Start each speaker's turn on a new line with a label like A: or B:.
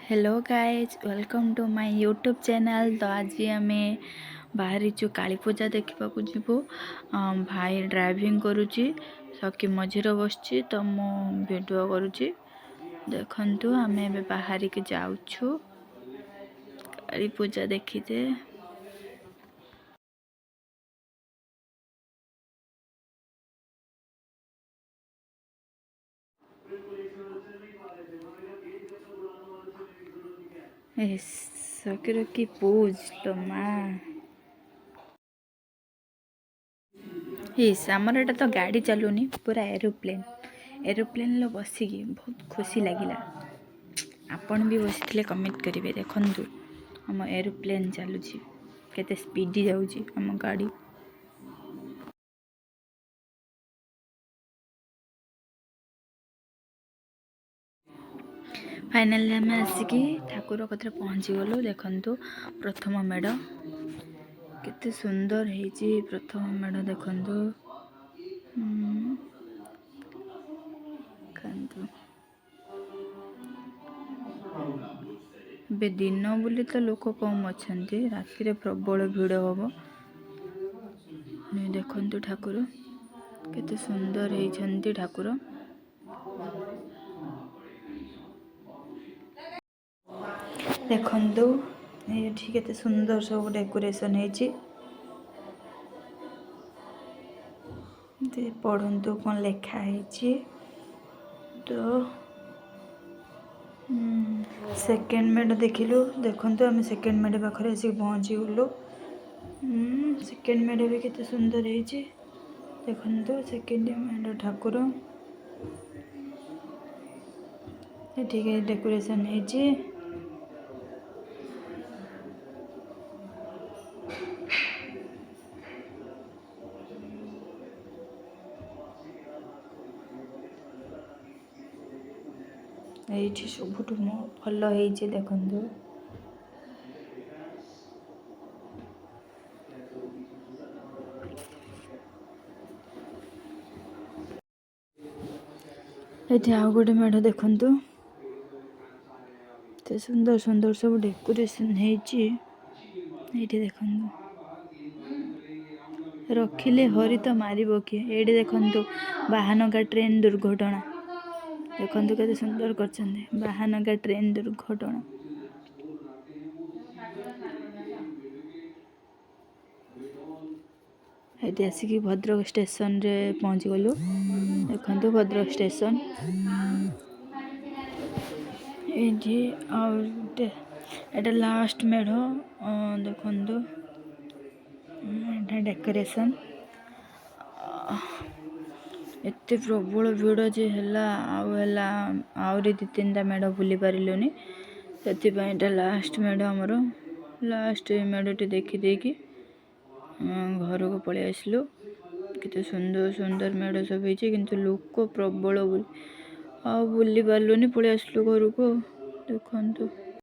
A: Hello guys welcome to my YouTube channel. तो आज आम बाहरी काली पूजा देखा जीवु। भाई ड्राइविंग करुच्ची सखी मझीरे बसची तो मु वीडियो करुच्ची। देखंतु आम ए बाहर के जाऊँ काली पूजा देखीते। सखीर की पूज लो माँ आमर एटा तो गाड़ी चलुनी पूरा एरोप्लेन लो बसिकी बहुत खुशी लगिला। आपण भी बसी कमेंट करेंगे। देखु आम एरोप्लेन चलुची केते स्पीडी जाऊँची आम गाड़ी। फाइनाली आम आसिकी ठाकुर कथरे पहुँची गलु। देखंतु प्रथम मेढ़ केते सुंदर है। प्रथम मेढ़ देखंतु बे दिन बोली तो लोक कम अच्छा राति प्रबल भिड़ हम। देखंतु ठाकुर केते सुंदर है। ठाकुर देखंतु ये केते सुंदर सब डेकोरेशन है। पढ़ंतु कौन लेखा है। तो सेकेंड मेड देखिलु। देखंतु आम सेकेंड मेड पाखे आसिक पहुँची गलु। सेकेंड मेड भी केते सुंदर है। देखंतु सेकेंड मेड ठाकुर ये डेकोरेशन है। ये सबुठ भल है। देखंतु ये आउ गोटे मेढ़ देखंतु तो सुंदर सुंदर सब डेकोरेशन है। देखंतु रखिले हरि तो मारिबो किए। ये देखंतु बाहानगा ट्रेन दुर्घटना। देखंतु केते सुंदर करछन्ते बाहानगा ट्रेन दुर्घटना। ये आसिक भद्रक स्टेशन रे पहुँची गलु। देखंतु भद्रक स्टेशन ये लास्ट मेढ़। देखंतु डेकोरेशन एते प्रबल भिड़ जे है। आहरी दी तीन मेढ़ बुली पार्लुनि से लास्ट मेढ़ आमर। लास्ट मेढ़टी देखी घर को पलि आसलु। केते सुंदर सुंदर मेढ़ सब है किंतु लोक प्रबल बुली पार्लुनि पलि आसलु घर को। देखंतु